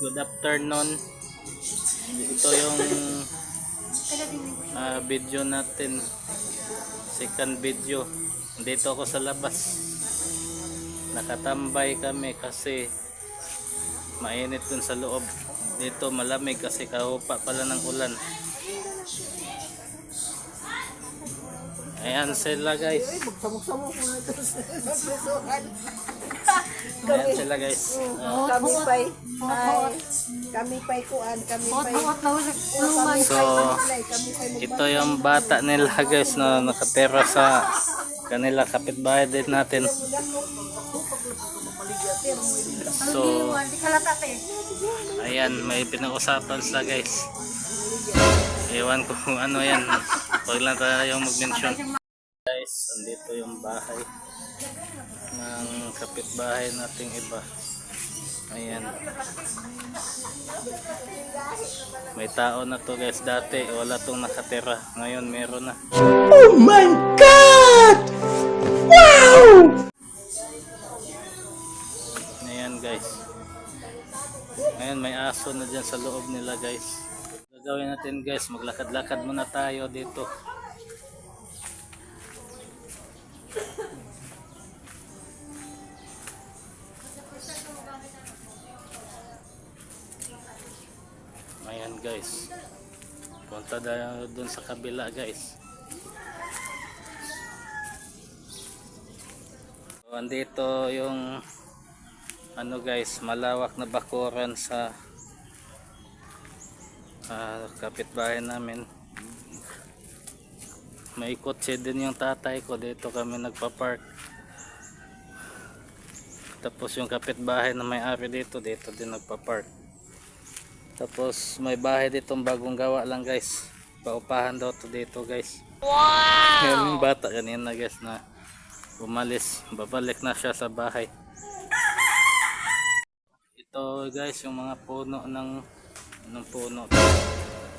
good afternoon. Ito yung video natin, second video. Dito ako sa labas, nakatambay kami kasi mainit dun sa loob. Dito malamig kasi kahupa pala ng ulan. Ayan sila guys. Ayan sila guys. Kami pa'y kuan, kami pa'y So, ito yung bata nila guys na nakatira sa kanila kapitbahay din natin. So, ayan, may pinag-usapan sila guys. Ewan ko kung ano yan. Huwag lang tayo mag-mention. Guys, andito yung bahay ng kapitbahay nating iba. Ayan. May tao na to guys. Dati wala tong nakatira. Ngayon meron na. Oh my God! Wow! Ayan guys. Ngayon may aso na dyan sa loob nila guys. Gagawin natin guys, maglakad-lakad muna tayo dito. Ayan guys, punta tayo dun sa kabila guys. So, andito yung ano guys, malawak na bakuran sa kapitbahay namin. May kotse din yung tatay ko, dito kami nagpa-park. Tapos yung kapitbahay na may-ari dito din nagpa-park. Tapos may bahay ditong bagong gawa lang guys, paupahan daw to dito guys. Wow! Yung bata kanina guys na umalis, babalik na siya sa bahay. Ito guys yung mga puno ng anong puno.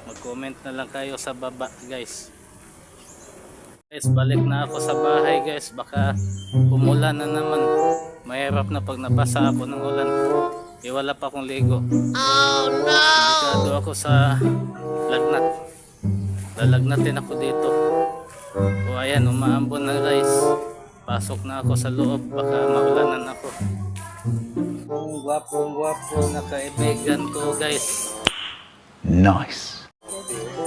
Mag-comment na lang kayo sa baba guys. Guys, balik na ako sa bahay guys, baka umulan na naman. Mahirap na pag nabasa ako ng ulan. Wala pa akong ligo. Oh no! Delikado ako sa lagnat. Lalagnatin ako dito. O ayan, umaambon na guys. Pasok na ako sa loob, baka maulanan ako. Ang gwapong-gwapo na kaibigan ko guys. Nice.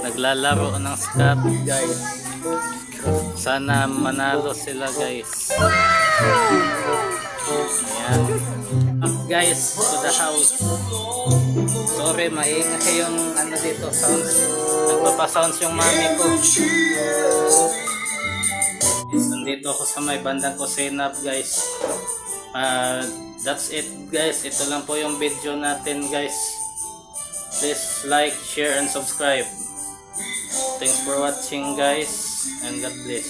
Naglalaro ng scat guys. Sana manalo sila guys. Ayan. Up guys to the house. Sorry, maingay yung ano dito, sounds. Nagpapasounds yung mami ko. Nandito ako sa may bandang kusina guys. That's it guys. Ito lang po yung video natin guys. Please like, share, and subscribe. Thanks for watching guys, and God bless.